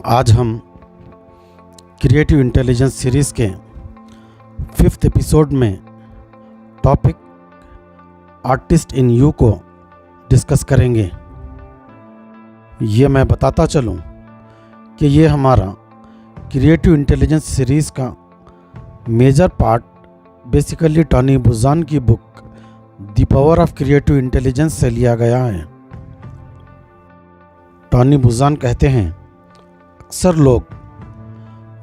आज हम creative intelligence series के 5th एपिसोड में टॉपिक आर्टिस्ट इन यू को डिस्कस करेंगे। ये मैं बताता चलूँ कि ये हमारा क्रिएटिव इंटेलिजेंस सीरीज़ का मेजर पार्ट बेसिकली टॉनी बुज़ान की book the power of creative intelligence से लिया गया है। टॉनी बुज़ान कहते हैं, अक्सर लोग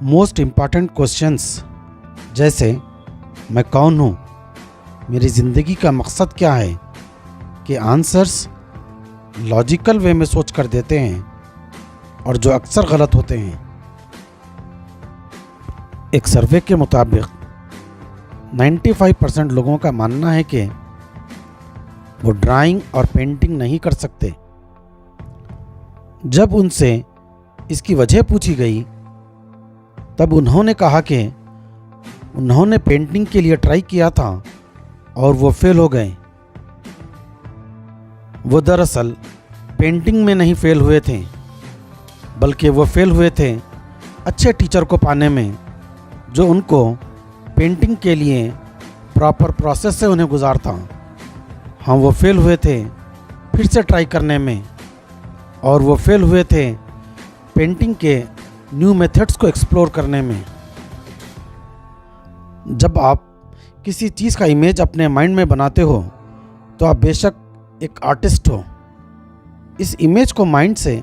मोस्ट इम्पॉर्टेंट क्वेश्चंस जैसे मैं कौन हूँ, मेरी ज़िंदगी का मकसद क्या है, के आंसर्स लॉजिकल वे में सोच कर देते हैं और जो अक्सर गलत होते हैं। एक सर्वे के मुताबिक 95% लोगों का मानना है कि वो ड्राइंग और पेंटिंग नहीं कर सकते। जब उनसे इसकी वजह पूछी गई तब उन्होंने कहा कि उन्होंने पेंटिंग के लिए ट्राई किया था और वो फेल हो गए। वो दरअसल पेंटिंग में नहीं फेल हुए थे, बल्कि वो फेल हुए थे अच्छे टीचर को पाने में जो उनको पेंटिंग के लिए प्रॉपर प्रोसेस से उन्हें गुजारता। हाँ, वो फेल हुए थे फिर से ट्राई करने में, और वो फेल हुए थे पेंटिंग के न्यू मेथड्स को एक्सप्लोर करने में। जब आप किसी चीज़ का इमेज अपने माइंड में बनाते हो तो आप बेशक एक आर्टिस्ट हो। इस इमेज को माइंड से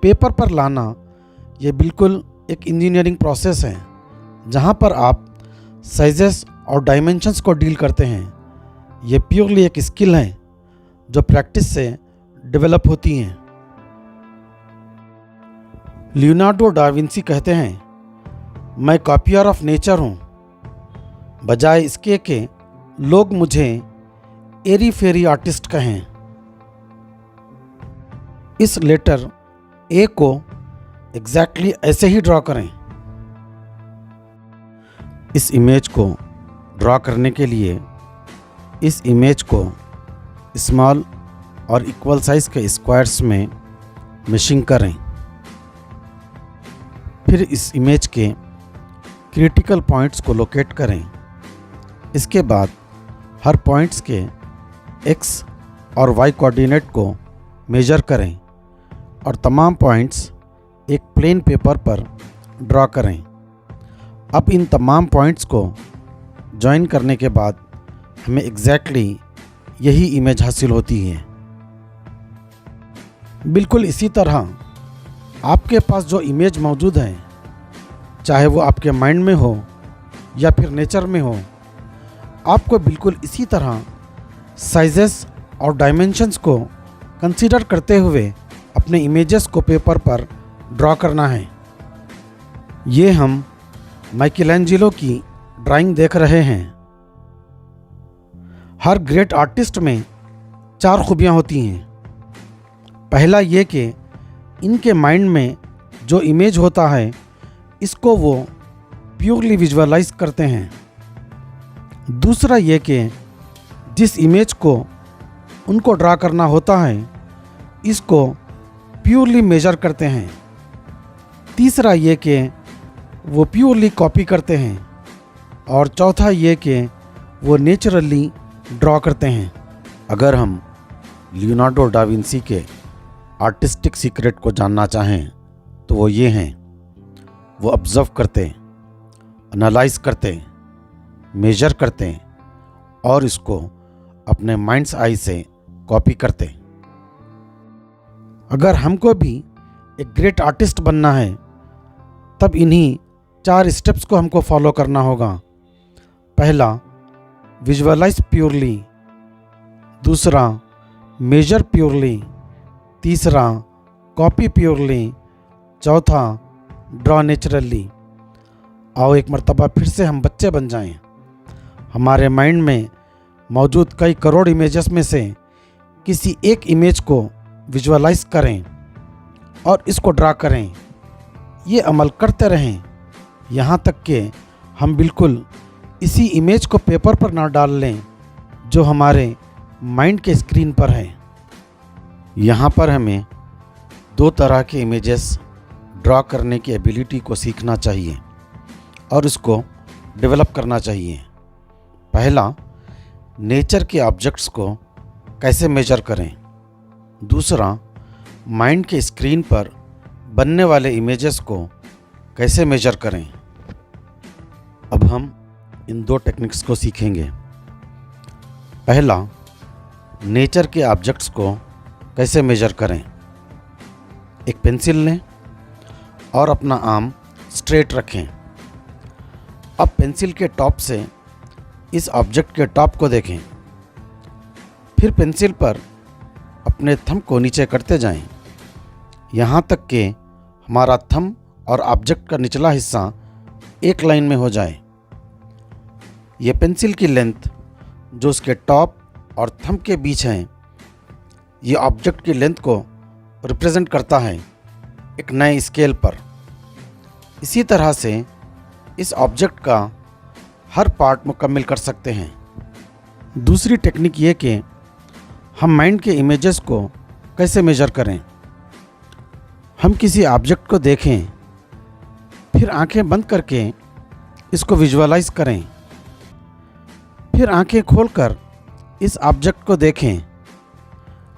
पेपर पर लाना ये बिल्कुल एक इंजीनियरिंग प्रोसेस है, जहाँ पर आप साइजेस और डायमेंशंस को डील करते हैं। ये प्योरली एक स्किल है जो प्रैक्टिस से डेवलप होती हैं। लियोनार्डो डा विंसी कहते हैं, मैं कॉपियर ऑफ नेचर हूँ, बजाय इसके कि लोग मुझे एरी फेरी आर्टिस्ट कहें। इस लेटर ए को एग्जैक्टली ऐसे ही ड्रॉ करें। इस इमेज को ड्रॉ करने के लिए इस इमेज को स्मॉल और इक्वल साइज के स्क्वायर्स में मैशिंग करें। फिर इस इमेज के क्रिटिकल पॉइंट्स को लोकेट करें। इसके बाद हर पॉइंट्स के एक्स और वाई कोऑर्डिनेट को मेजर करें और तमाम पॉइंट्स एक प्लेन पेपर पर ड्रॉ करें। अब इन तमाम पॉइंट्स को जॉइन करने के बाद हमें एग्जैक्टली यही इमेज हासिल होती है। बिल्कुल इसी तरह आपके पास जो इमेज मौजूद है, चाहे वो आपके माइंड में हो या फिर नेचर में हो, आपको बिल्कुल इसी तरह साइजेस और डायमेंशंस को कंसीडर करते हुए अपने इमेजेस को पेपर पर ड्रॉ करना है। ये हम माइकलैंजेलो की ड्राइंग देख रहे हैं। हर ग्रेट आर्टिस्ट में 4 खूबियाँ होती हैं। पहला ये कि इनके माइंड में जो इमेज होता है इसको वो प्योरली विजुअलाइज करते हैं। दूसरा ये कि जिस इमेज को उनको ड्रा करना होता है इसको प्योरली मेजर करते हैं। तीसरा ये कि वो प्योरली कॉपी करते हैं, और चौथा ये कि वो नेचुरली ड्रॉ करते हैं। अगर हम लियोनार्डो डा विंसी के आर्टिस्टिक सीक्रेट को जानना चाहें तो वो ये हैं, वो ऑब्जर्व करते, एनालाइज करते, मेजर करते और इसको अपने माइंड्स आई से कॉपी करते। अगर हमको भी एक ग्रेट आर्टिस्ट बनना है तब इन्हीं 4 स्टेप्स को हमको फॉलो करना होगा। पहला, विजुअलाइज प्योरली। दूसरा, मेजर प्योरली। तीसरा, कॉपी प्योरली। चौथा, ड्रॉ नेचुरली। आओ एक मर्तबा फिर से हम बच्चे बन जाएं। हमारे माइंड में मौजूद कई करोड़ इमेजेस में से किसी एक इमेज को विजुअलाइज करें और इसको ड्रा करें। ये अमल करते रहें यहाँ तक कि हम बिल्कुल इसी इमेज को पेपर पर ना डाल लें जो हमारे माइंड के स्क्रीन पर है। यहाँ पर हमें 2 तरह के इमेजेस ड्रॉ करने की एबिलिटी को सीखना चाहिए और इसको डेवलप करना चाहिए। पहला, नेचर के ऑब्जेक्ट्स को कैसे मेजर करें। दूसरा, माइंड के स्क्रीन पर बनने वाले इमेजेस को कैसे मेजर करें। अब हम इन दो टेक्निक्स को सीखेंगे। पहला, नेचर के ऑब्जेक्ट्स को कैसे मेजर करें। एक पेंसिल लें और अपना आर्म स्ट्रेट रखें। अब पेंसिल के टॉप से इस ऑब्जेक्ट के टॉप को देखें। फिर पेंसिल पर अपने थंब को नीचे करते जाएं, यहाँ तक कि हमारा थंब और ऑब्जेक्ट का निचला हिस्सा एक लाइन में हो जाए। ये पेंसिल की लेंथ जो उसके टॉप और थंब के बीच है, ये ऑब्जेक्ट की लेंथ को रिप्रेजेंट करता है एक नए स्केल पर। इसी तरह से इस ऑब्जेक्ट का हर पार्ट मुकम्मल कर सकते हैं। दूसरी टेक्निक ये कि हम माइंड के इमेजेस को कैसे मेजर करें। हम किसी ऑब्जेक्ट को देखें, फिर आंखें बंद करके इसको विजुअलाइज करें, फिर आंखें खोलकर इस ऑब्जेक्ट को देखें।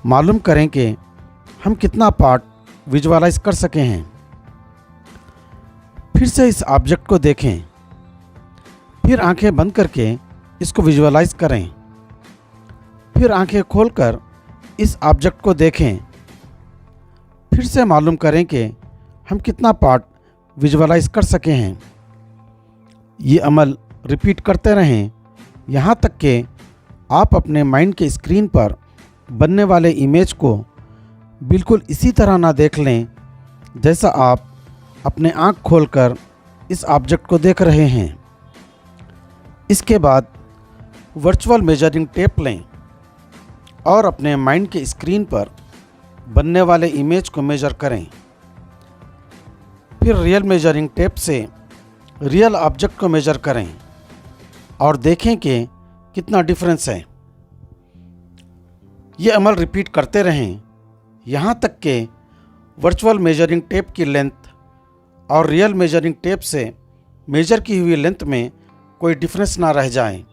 मालूम करें कि हम कितना पार्ट विजुअलाइज कर सके हैं। फिर से इस ऑब्जेक्ट को देखें, फिर आंखें बंद करके इसको विजुअलाइज करें, फिर आंखें खोलकर इस ऑब्जेक्ट को देखें। फिर से मालूम करें कि हम कितना पार्ट विजुअलाइज कर सके हैं। ये अमल रिपीट करते रहें, यहाँ तक कि आप अपने माइंड के स्क्रीन पर बनने वाले इमेज को बिल्कुल इसी तरह ना देख लें जैसा आप अपने आँख खोलकर इस ऑब्जेक्ट को देख रहे हैं। इसके बाद वर्चुअल मेजरिंग टेप लें और अपने माइंड के स्क्रीन पर बनने वाले इमेज को मेजर करें। फिर रियल मेजरिंग टेप से रियल ऑब्जेक्ट को मेजर करें और देखें कि कितना डिफरेंस है। ये अमल रिपीट करते रहें, यहाँ तक कि वर्चुअल मेजरिंग टेप की लेंथ और रियल मेजरिंग टेप से मेजर की हुई लेंथ में कोई डिफरेंस ना रह जाए।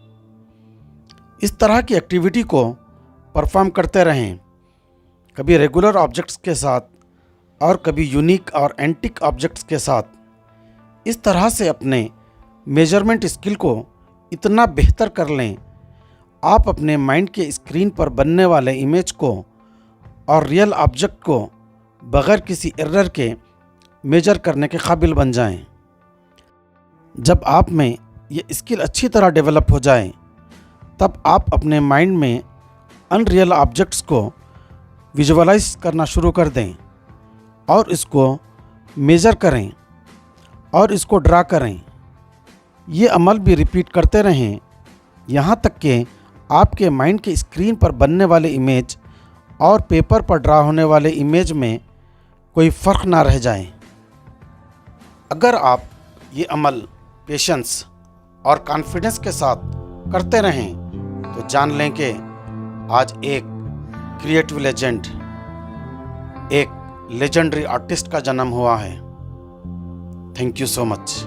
इस तरह की एक्टिविटी को परफॉर्म करते रहें, कभी रेगुलर ऑब्जेक्ट्स के साथ और कभी यूनिक और एंटिक ऑब्जेक्ट्स के साथ। इस तरह से अपने मेजरमेंट स्किल को इतना बेहतर कर लें, आप अपने माइंड के स्क्रीन पर बनने वाले इमेज को और रियल ऑब्जेक्ट को बगैर किसी एरर के मेजर करने के काबिल बन जाएं। जब आप में ये स्किल अच्छी तरह डेवलप हो जाए, तब आप अपने माइंड में अनरियल ऑब्जेक्ट्स को विजुअलाइज करना शुरू कर दें और इसको मेजर करें और इसको ड्रा करें। ये अमल भी रिपीट करते रहें, यहाँ तक कि आपके माइंड के स्क्रीन पर बनने वाले इमेज और पेपर पर ड्रा होने वाले इमेज में कोई फ़र्क ना रह जाए। अगर आप ये अमल पेशेंस और कॉन्फिडेंस के साथ करते रहें तो जान लें कि आज एक क्रिएटिव लेजेंड, एक लेजेंडरी आर्टिस्ट का जन्म हुआ है। Thank you so much.